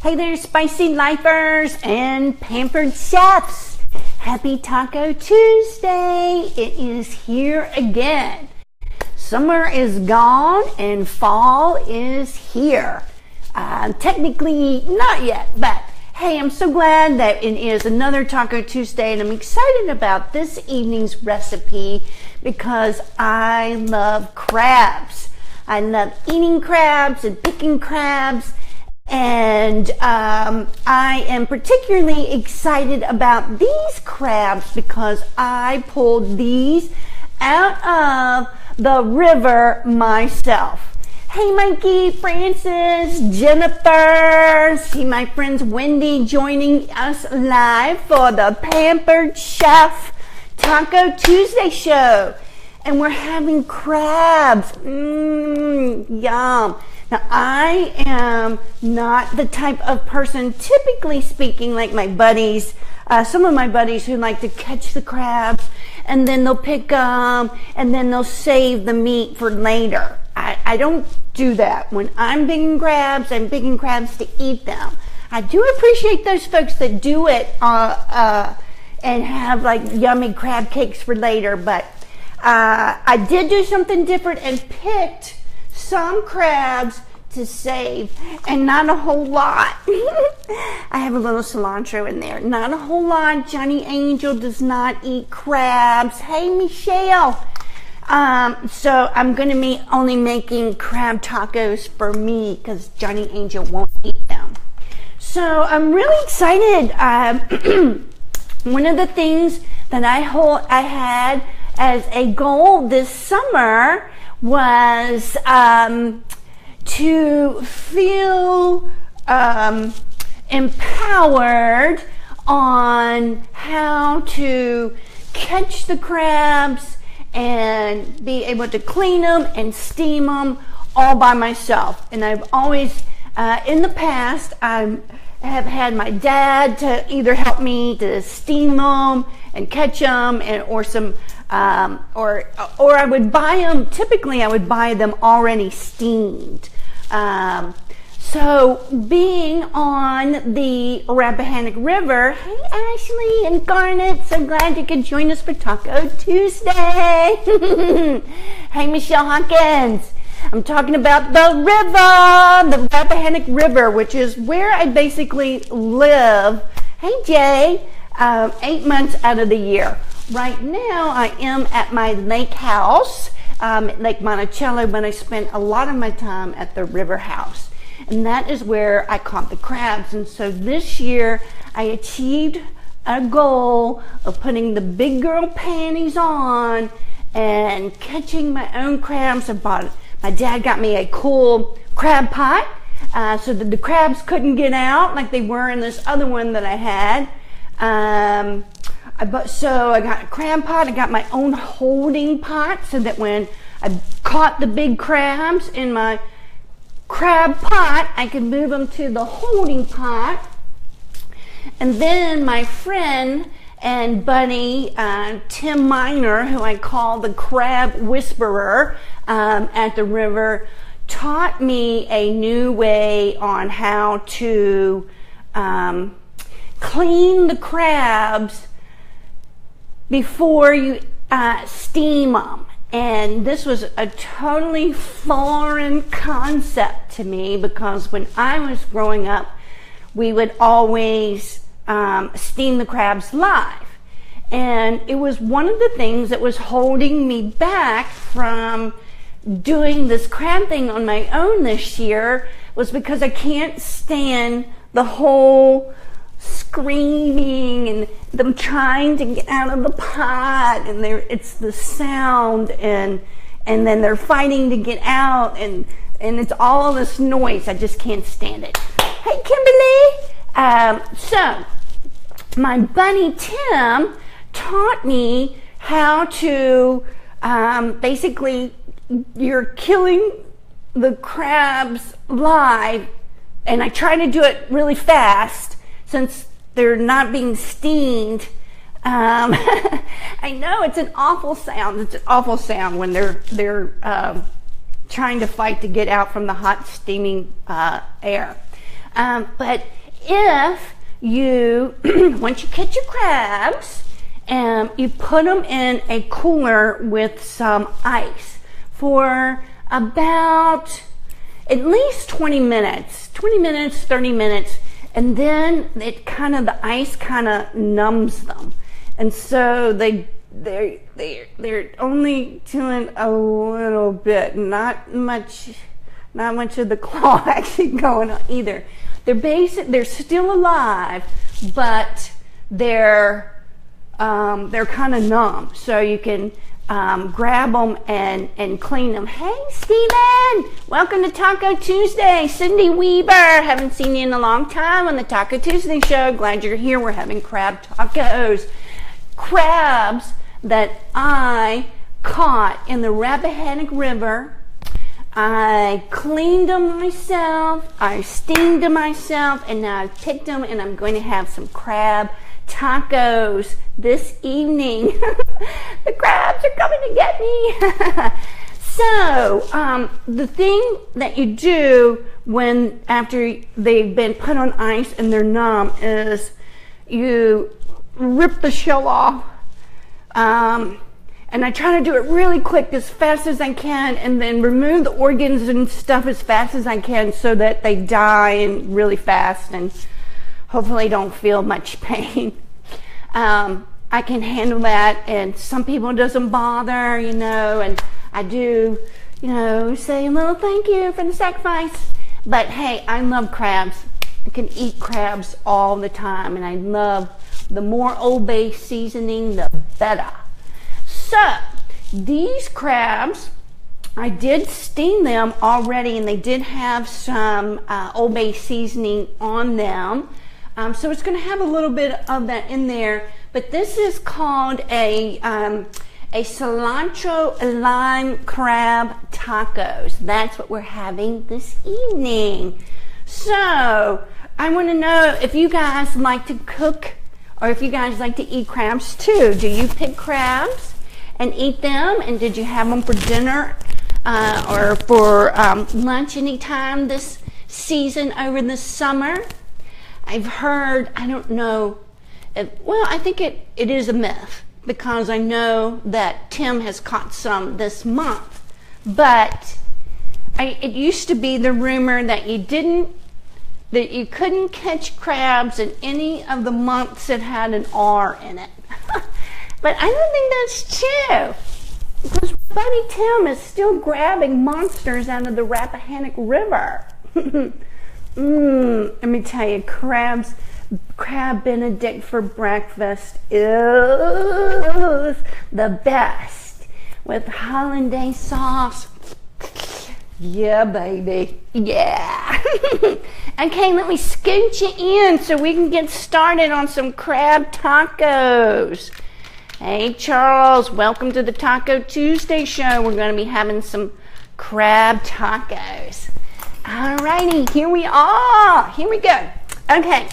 Hey there, spicy lifers and pampered chefs. Happy Taco Tuesday. It is here again. Summer is gone and fall is here. Technically not yet, but hey, I'm so glad that it is another Taco Tuesday, and I'm excited about this evening's recipe because I love crabs. I love eating crabs and picking crabs, and I am particularly excited about these crabs because I pulled these out of the river myself. Hey Mikey, Francis, Jennifer, see my friends Wendy joining us live for the Pampered Chef Taco Tuesday show. And we're having crabs. Yum. Now, I am not the type of person, typically speaking, like my buddies, some of my buddies who like to catch the crabs and then they'll pick them and then they'll save the meat for later. I don't do that. When I'm picking crabs to eat them. I do appreciate those folks that do it and have like yummy crab cakes for later, but I did do something different and picked some crabs to save, and not a whole lot. I have a little cilantro in there. Not a whole lot. Johnny Angel does not eat crabs. Hey, Michelle. So I'm going to be only making crab tacos for me because Johnny Angel won't eat them. So I'm really excited. One of the things that I had as a goal this summer was to feel empowered on how to catch the crabs and be able to clean them and steam them all by myself. And I've always, in the past, I have had my dad to either help me to steam them and catch them, or some, or I would buy them. Typically, I would buy them already steamed. So being on the Rappahannock River, hey Ashley and Garnet, so glad you could join us for Taco Tuesday. Hey Michelle Hawkins, I'm talking about the river, the Rappahannock River, which is where I basically live. Hey Jay, 8 months out of the year. Right now I am at my lake house, Lake Monticello, but I spent a lot of my time at the river house. And that is where I caught the crabs. And so this year I achieved a goal of putting the big girl panties on and catching my own crabs. My dad got me a cool crab pot so that the crabs couldn't get out like they were in this other one that I had. So I got a crab pot. I got my own holding pot so that when I caught the big crabs in my crab pot, I could move them to the holding pot. And then my friend and buddy Tim Miner, who I call the crab whisperer at the river, taught me a new way on how to clean the crabs before you steam them. And this was a totally foreign concept to me because when I was growing up, we would always steam the crabs live. And it was one of the things that was holding me back from doing this crab thing on my own this year, was because I can't stand the whole screaming and them trying to get out of the pot, and it's the sound, and then they're fighting to get out, and it's all this noise. I just can't stand it. Hey Kimberly, so my buddy Tim taught me how to basically, you're killing the crabs live, and I try to do it really fast since they're not being steamed. I know it's an awful sound. It's an awful sound when they're trying to fight to get out from the hot steaming air. But if you, once you catch your crabs, you put them in a cooler with some ice for about at least 20 minutes, 30 minutes, and then the ice kind of numbs them. And so they're only doing a little bit, not much of the claw actually going on either. They're still alive, but they're kind of numb. So you can grab them and clean them. Hey, Steven! Welcome to Taco Tuesday. Cindy Weber. Haven't seen you in a long time on the Taco Tuesday show. Glad you're here. We're having crab tacos. Crabs that I caught in the Rappahannock River. I cleaned them myself. I steamed them myself. And now I've picked them and I'm going to have some crab tacos this evening. The crabs are coming to get me. So the thing that you do after they've been put on ice and they're numb is you rip the shell off. And I try to do it really quick, as fast as I can, and then remove the organs and stuff as fast as I can so that they die and really fast and hopefully don't feel much pain. I can handle that, and some people it doesn't bother, and I do, say a little thank you for the sacrifice. But hey, I love crabs. I can eat crabs all the time, and I love the more Old Bay seasoning, the better. So these crabs, I did steam them already, and they did have some Old Bay seasoning on them. So it's going to have a little bit of that in there. But this is called a cilantro lime crab tacos. That's what we're having this evening. So I want to know if you guys like to cook or if you guys like to eat crabs too. Do you pick crabs and eat them? And did you have them for dinner or for lunch anytime this season over the summer? I've heard, I don't know, I think it is a myth because I know that Tim has caught some this month. But it used to be the rumor that you couldn't catch crabs in any of the months that had an R in it. But I don't think that's true, because Buddy Tim is still grabbing monsters out of the Rappahannock River. Let me tell you, crab Benedict for breakfast is the best with hollandaise sauce. Yeah, baby. Yeah. Okay, let me scoot you in so we can get started on some crab tacos. Hey, Charles, welcome to the Taco Tuesday show. We're going to be having some crab tacos. Alrighty, here we are. Here we go. Okay.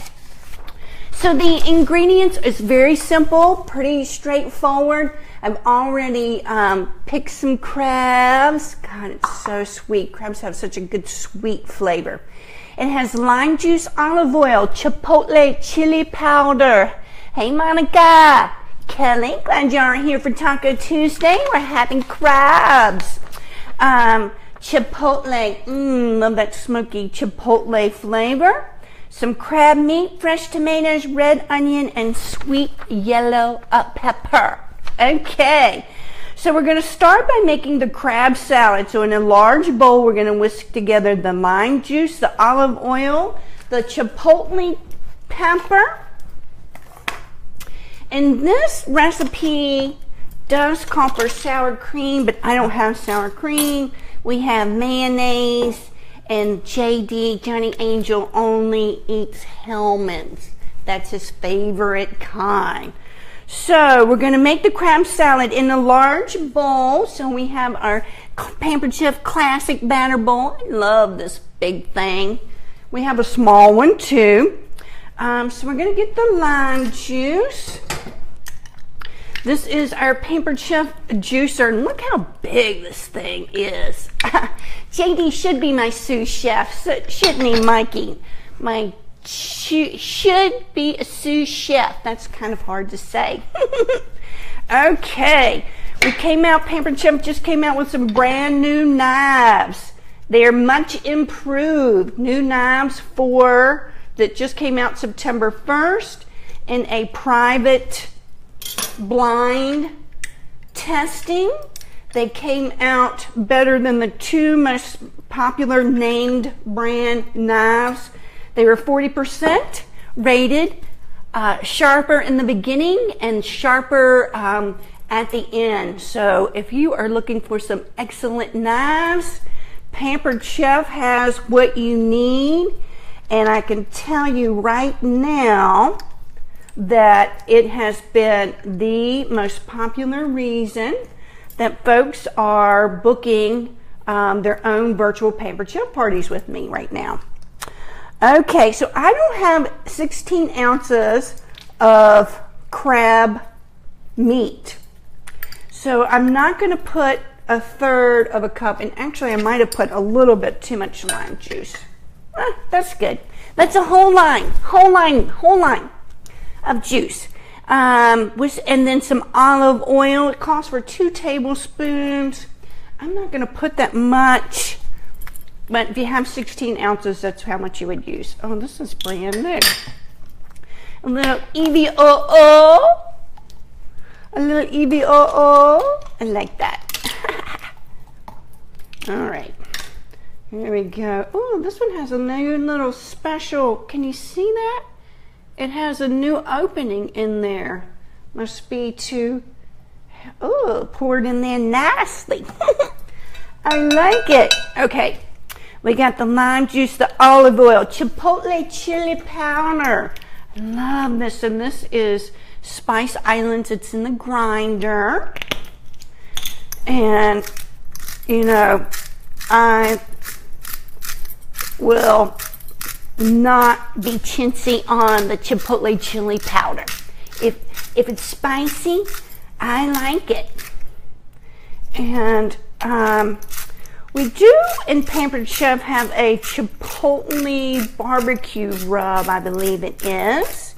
So the ingredients is very simple, pretty straightforward. I've already picked some crabs. God, it's so sweet. Crabs have such a good sweet flavor. It has lime juice, olive oil, chipotle chili powder. Hey, Monica, Kelly, glad you are here for Taco Tuesday. We're having crabs. Chipotle, love that smoky chipotle flavor. Some crab meat, fresh tomatoes, red onion, and sweet yellow pepper. Okay, so we're going to start by making the crab salad. So in a large bowl, we're going to whisk together the lime juice, the olive oil, the chipotle pepper. And this recipe does call for sour cream, but I don't have sour cream. We have mayonnaise, and JD, Johnny Angel, only eats Hellmann's. That's his favorite kind. So we're going to make the crab salad in a large bowl. So we have our Pampered Chef Classic batter bowl. I love this big thing. We have a small one too. So we're going to get the lime juice. This is our Pampered Chef juicer, and look how big this thing is. JD should be my sous chef, shouldn't he, Mikey? my should be a sous chef. That's kind of hard to say. Okay, Pampered Chef just came out with some brand new knives. They are much improved. New knives that just came out September 1st in a private blind testing. They came out better than the two most popular named brand knives. They were 40% rated, sharper in the beginning and sharper at the end. So if you are looking for some excellent knives, Pampered Chef has what you need. And I can tell you right now that it has been the most popular reason that folks are booking their own virtual Pampered Chef parties with me right now. Okay, so I don't have 16 ounces of crab meat. So I'm not going to put a third of a cup, and actually I might have put a little bit too much lime juice. That's good. That's a whole line of juice. And then some olive oil. It calls for 2 tablespoons. I'm not going to put that much, but if you have 16 ounces, that's how much you would use. Oh, this is brand new. A little EVOO. A little EVOO. I like that. All right. Here we go. Oh, this one has a new little special. Can you see that? It has a new opening in there. Must be to, poured in there nicely. I like it. Okay. We got the lime juice, the olive oil, chipotle chili powder. I love this. And this is Spice Islands. It's in the grinder. And, you know, I will not be chintzy on the chipotle chili powder. If it's spicy, I like it. And we do in Pampered Chef have a chipotle barbecue rub, I believe it is.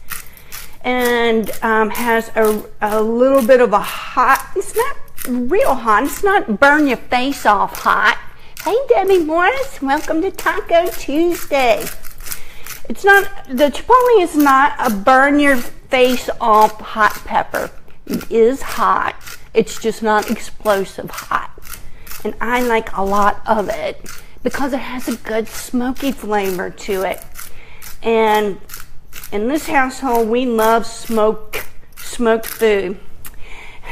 And has a little bit of a hot, it's not real hot, it's not burn your face off hot. Hey Debbie Morris, welcome to Taco Tuesday. It's not, the chipotle is not a burn your face off hot pepper. It is hot, it's just not explosive hot. And I like a lot of it because it has a good smoky flavor to it. And in this household, we love smoked food.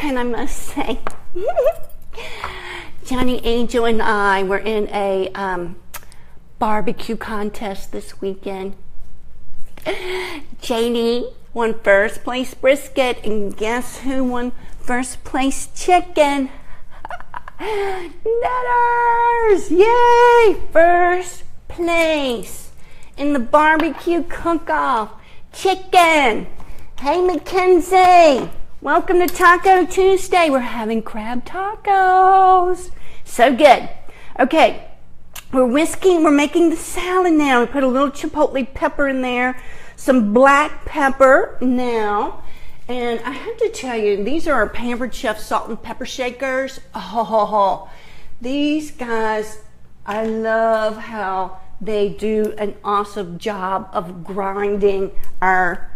And I must say, Johnny Angel and I were in a barbecue contest this weekend. JD won first place brisket, and guess who won first place chicken? Nutters! Yay! First place in the barbecue cook-off. Chicken! Hey Mackenzie! Welcome to Taco Tuesday. We're having crab tacos. So good. Okay, we're making the salad now. We put a little chipotle pepper in there, some black pepper now. And I have to tell you, these are our Pampered Chef salt and pepper shakers. Oh, these guys, I love how they do an awesome job of grinding our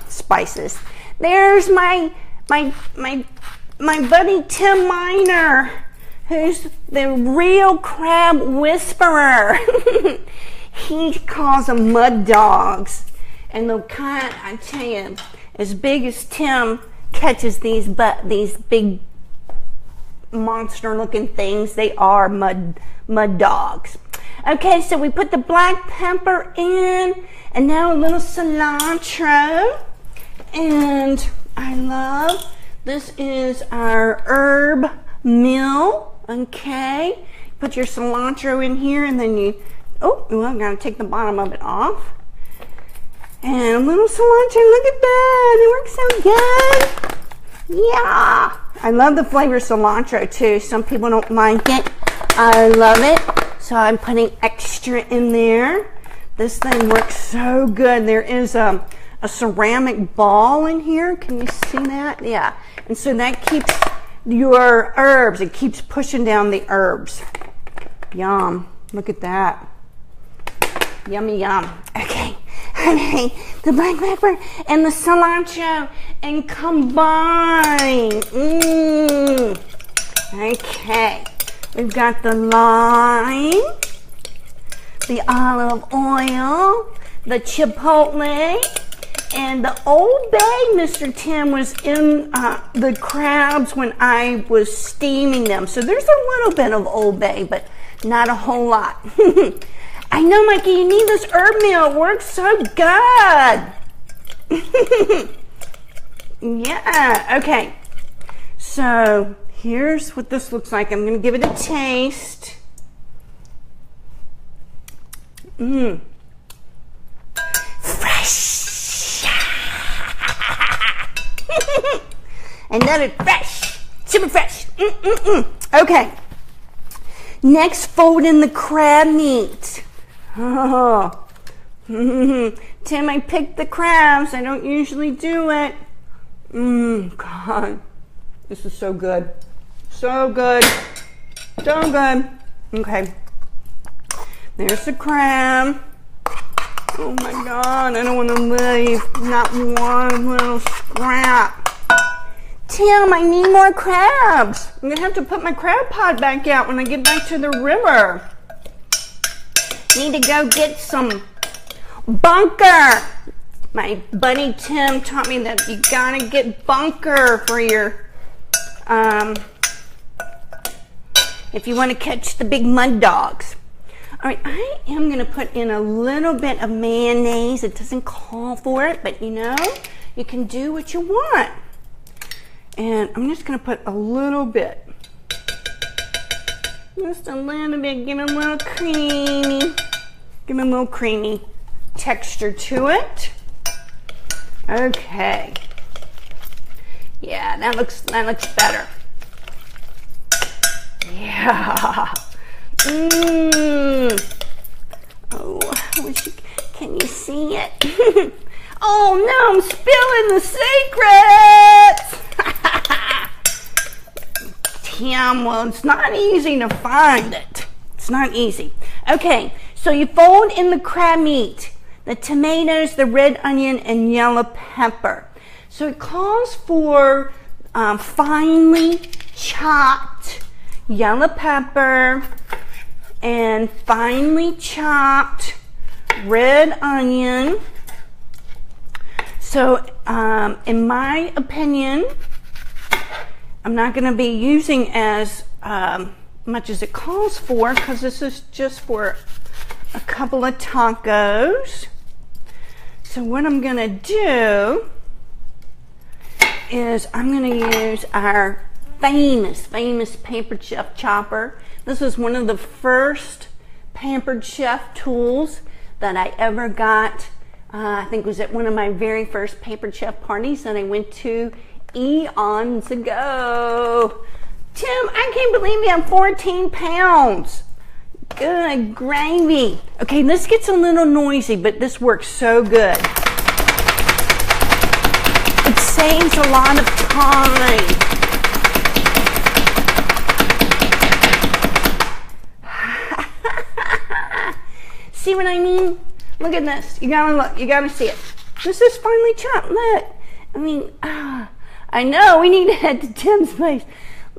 spices. There's my buddy Tim Miner, who's the real crab whisperer. He calls them mud dogs. And the kind, I tell you, as big as Tim catches these big monster-looking things, they are mud dogs. Okay, so we put the black pepper in, and now a little cilantro. And I love, this is our herb meal. Okay, put your cilantro in here, and then you, I'm gonna take the bottom of it off. And a little cilantro, look at that, it works so good. Yeah, I love the flavor of cilantro too. Some people don't like it. I love it. So I'm putting extra in there. This thing works so good. There is a ceramic ball in here. Can you see that? Yeah. And so that keeps your herbs, it keeps pushing down the herbs. Yum. Look at that. Yummy, yum. Okay. Okay. The black pepper and the cilantro and combine. Okay. We've got the lime, the olive oil, the chipotle, and the Old Bay. Mr. Tim was in the crabs when I was steaming them. So there's a little bit of Old Bay, but not a whole lot. I know, Mikey, you need this herb meal. It works so good. Yeah, okay. So here's what this looks like. I'm going to give it a taste. Fresh. Another fresh. Super fresh. Okay. Next, fold in the crab meat. Oh. Tim, I picked the crabs. I don't usually do it. God. This is so good. So good. So good. Okay. There's the crab. Oh my God. I don't want to leave not one little scrap. Tim, I need more crabs. I'm going to have to put my crab pot back out when I get back to the river. Need to go get some bunker. My buddy Tim taught me that you got to get bunker for your, if you want to catch the big mud dogs. All right, I am going to put in a little bit of mayonnaise. It doesn't call for it, but you know, you can do what you want. And I'm just going to put a little bit. Just a little bit. Give it a little creamy. Give it a little creamy texture to it. Okay. Yeah, that looks better. Yeah. Oh, I wish you, can you see it? Oh no, I'm spilling the secrets! Tim, well, it's not easy to find it. It's not easy. Okay, so you fold in the crab meat, the tomatoes, the red onion, and yellow pepper. So it calls for finely chopped yellow pepper and finely chopped red onion. So in my opinion, I'm not going to be using as much as it calls for because this is just for a couple of tacos. So what I'm going to do is I'm going to use our famous Pampered Chef chopper. This is one of the first Pampered Chef tools that I ever got. I think it was at one of my very first Pampered Chef parties that I went to eons ago. Tim, I can't believe you have 14 pounds. Good gravy. Okay, this gets a little noisy, but this works so good. It saves a lot of time. See what I mean? Look at this. You gotta look. You gotta see it. This is finely chopped. Look. I mean, I know we need to head to Tim's place.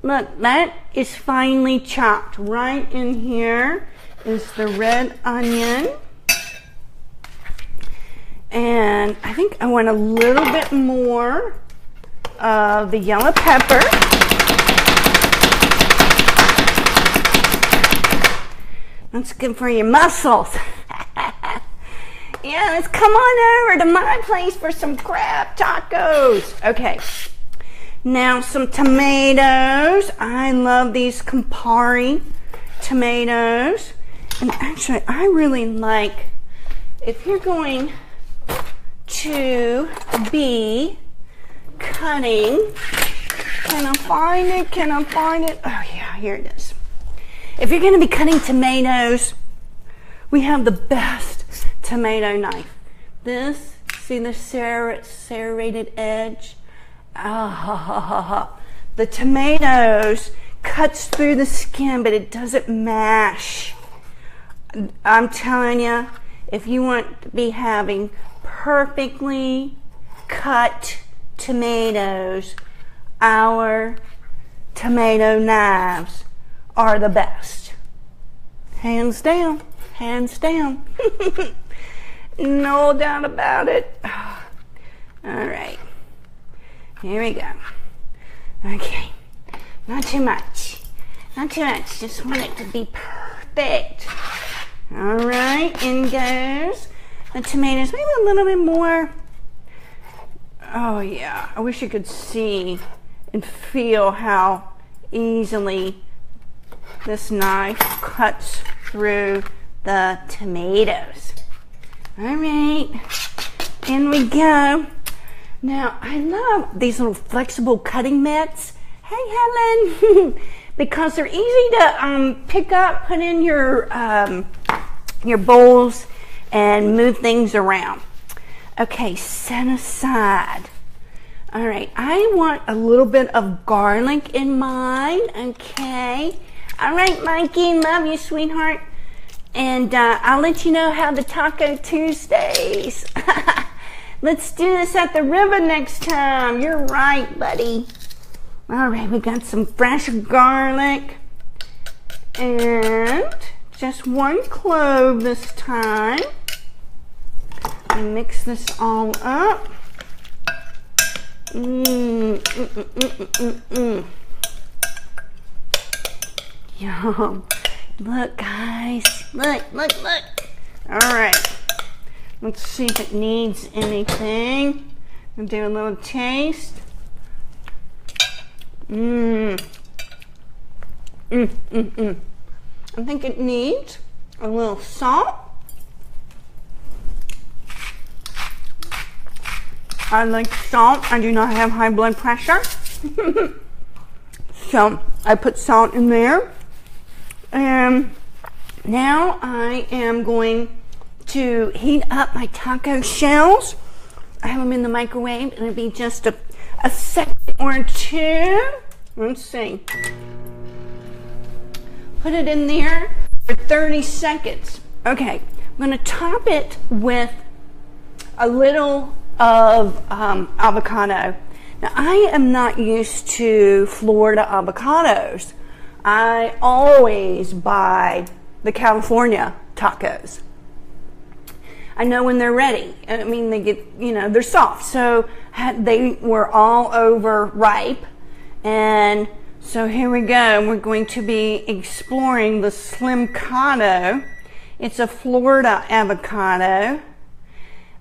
Look, that is finely chopped. Right in here is the red onion. And I think I want a little bit more of the yellow pepper. That's good for your muscles. Yeah, let's come on over to my place for some crab tacos. Okay, now some tomatoes. I love these Campari tomatoes. And actually, I really like, if you're going to be cutting, can I find it? Can I find it? Oh yeah, here it is. If you're going to be cutting tomatoes, we have the best tomato knife. This, see the serrated edge? The tomatoes cuts through the skin, but it doesn't mash. I'm telling you, if you want to be having perfectly cut tomatoes, our tomato knives are the best. Hands down, hands down. No doubt about it. All right, here we go. Okay, not too much, not too much. Just want it to be perfect. All right, in goes the tomatoes. Maybe a little bit more. Oh yeah, I wish you could see and feel how easily this knife cuts through the tomatoes. All right, in we go. Now, I love these little flexible cutting mitts. Hey, Helen, because they're easy to pick up, put in your bowls, and move things around. Okay, set aside. All right, I want a little bit of garlic in mine, okay? All right, Mikey, love you, sweetheart. And I'll let you know how the Taco Tuesdays. Let's do this at the river next time. You're right, buddy. All right, we got some fresh garlic and just 1 clove this time. And mix this all up. Yum. Look, guys. Look. All right. Let's see if it needs anything. I'll do a little taste. I think it needs a little salt. I like salt. I do not have high blood pressure. So I put salt in there. And now I am going to heat up my taco shells. I have them in the microwave. It'll be just a second or two. Let's see. Put it in there for 30 seconds. Okay, I'm going to top it with a little of avocado. Now, I am not used to Florida avocados. I always buy the California tacos. I know when they're ready. I mean, they get, they're soft. So they were all over ripe. And so here we go. We're going to be exploring the Slimcado. It's a Florida avocado.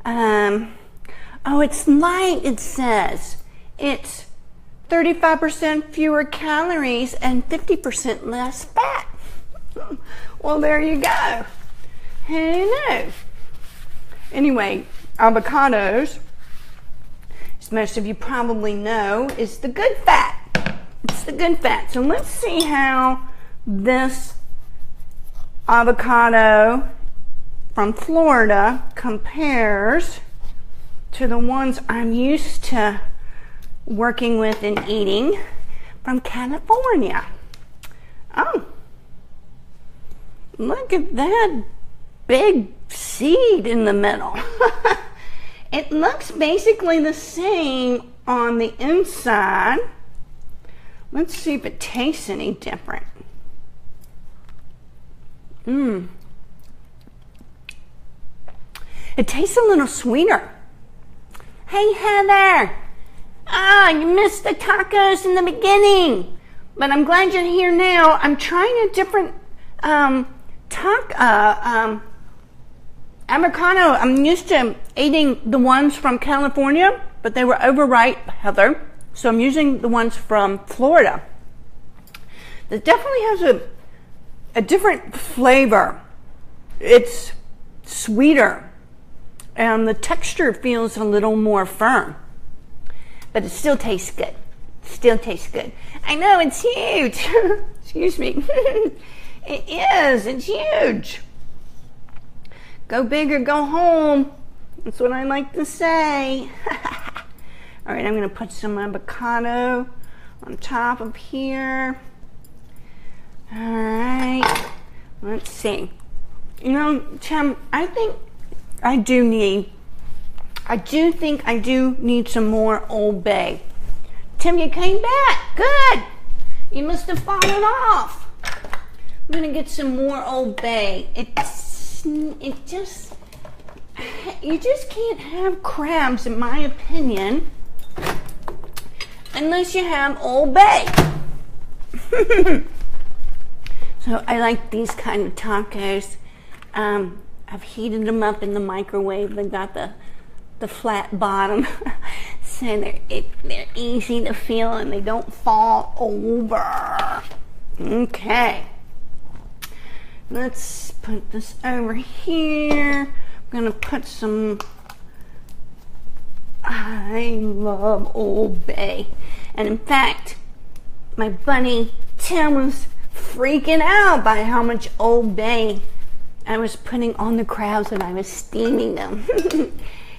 Oh, it's light, it says. It's 35% fewer calories and 50% less fat. Well, there you go. Who knew? Anyway, avocados, as most of you probably know, is the good fat. It's the good fat. So let's see how this avocado from Florida compares to the ones I'm used to working with and eating from California. Oh, look at that big seed in the middle. It looks basically the same on the inside. Let's see if it tastes any different. It tastes a little sweeter. Hey, Heather. You missed the tacos in the beginning, but I'm glad you're here now. I'm trying a different avocado. I'm used to eating the ones from California, but they were overripe, Heather. So I'm using the ones from Florida. That definitely has a different flavor. It's sweeter, and the texture feels a little more firm. But it still tastes good. Still tastes good. I know, it's huge. Excuse me. It is. It's huge. Go big or go home. That's what I like to say. All right, I'm gonna put some avocado on top of here. All right, let's see. You know, Tim, I think I do need some more Old Bay. Tim, you came back. Good. You must have fallen off. I'm gonna get some more Old Bay. You just can't have crabs, in my opinion, unless you have Old Bay. So I like these kind of tacos. I've heated them up in the microwave. They got the flat bottom, so they're easy to feel and they don't fall over. Okay, let's put this over here. I'm gonna put some. I love Old Bay, and in fact, my buddy Tim was freaking out by how much Old Bay I was putting on the crabs when I was steaming them.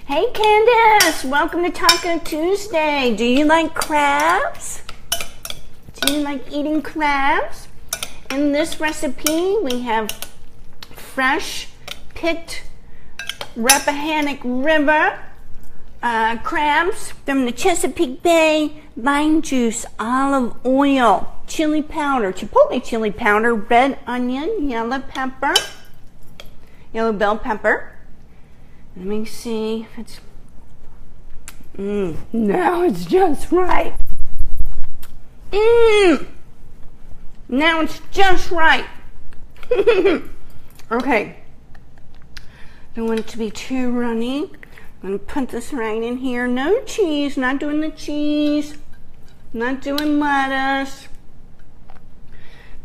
Hey Candace, welcome to Taco Tuesday. Do you like crabs? Do you like eating crabs? In this recipe, we have fresh picked Rappahannock River crabs from the Chesapeake Bay, lime juice, olive oil, chili powder, chipotle chili powder, red onion, yellow bell pepper. Let me see if it's, now it's just right. Now it's just right. Okay. Don't want it to be too runny. I'm going to put this right in here. No cheese, not doing the cheese. Not doing lettuce.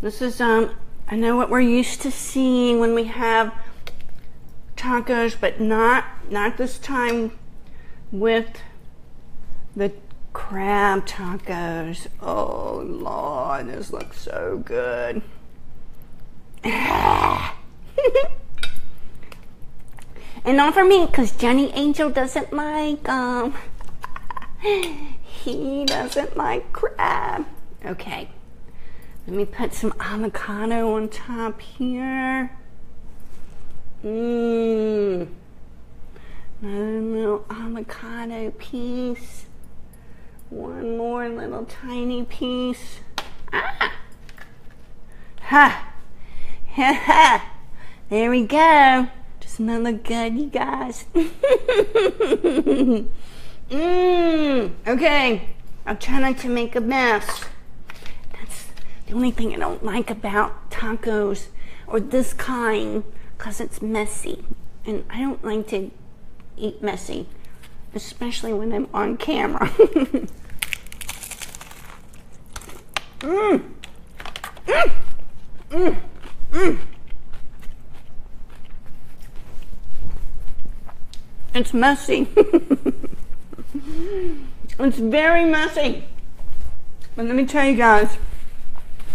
This is, I know what we're used to seeing when we have tacos, but not this time with the crab tacos. Oh Lord, this looks so good. And not for me, because Johnny Angel doesn't like he doesn't like crab. Okay, let me put some avocado on top here. Another little avocado piece. One more little tiny piece. Ah! Ha! Ha ha! There we go. Doesn't that look good, you guys? Okay. I'll try not to make a mess. That's the only thing I don't like about tacos, or this kind, because it's messy. And I don't like to eat messy, especially when I'm on camera. It's messy. It's very messy. But let me tell you guys,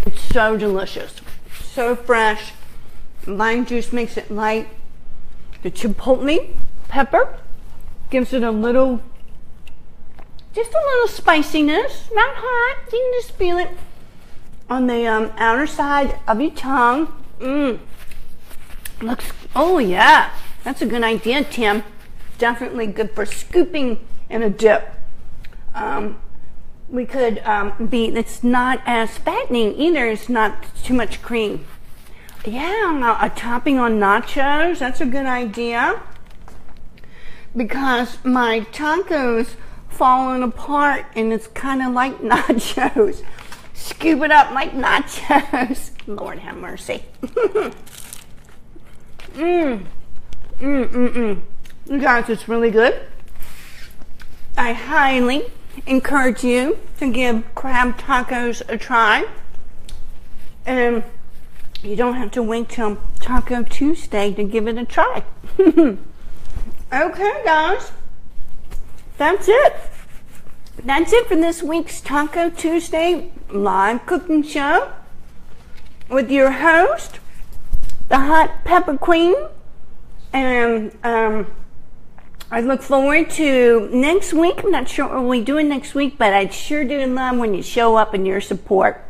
it's so delicious. So fresh. Lime juice makes it light. The chipotle pepper gives it just a little spiciness. Not hot. You can just feel it on the outer side of your tongue. Oh yeah. That's a good idea, Tim. Definitely good for scooping in a dip. We could it's not as fattening either. It's not too much cream. Yeah, a topping on nachos. That's a good idea. Because my tacos falling apart and it's kind of like nachos. Scoop it up like nachos. Lord have mercy. You guys, it's really good. I highly encourage you to give crab tacos a try. And you don't have to wait till Taco Tuesday to give it a try. Okay, guys. That's it. That's it for this week's Taco Tuesday live cooking show with your host, the Hot Pepper Queen, And I look forward to next week. I'm not sure what we're doing next week, but I sure do love when you show up and your support.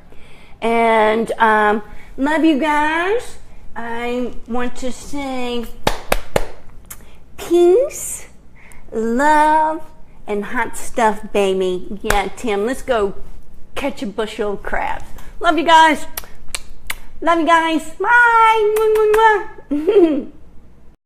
And love you guys. I want to say peace, love, and hot stuff, baby. Yeah, Tim, let's go catch a bushel of crabs. Love you guys. Love you guys. Bye.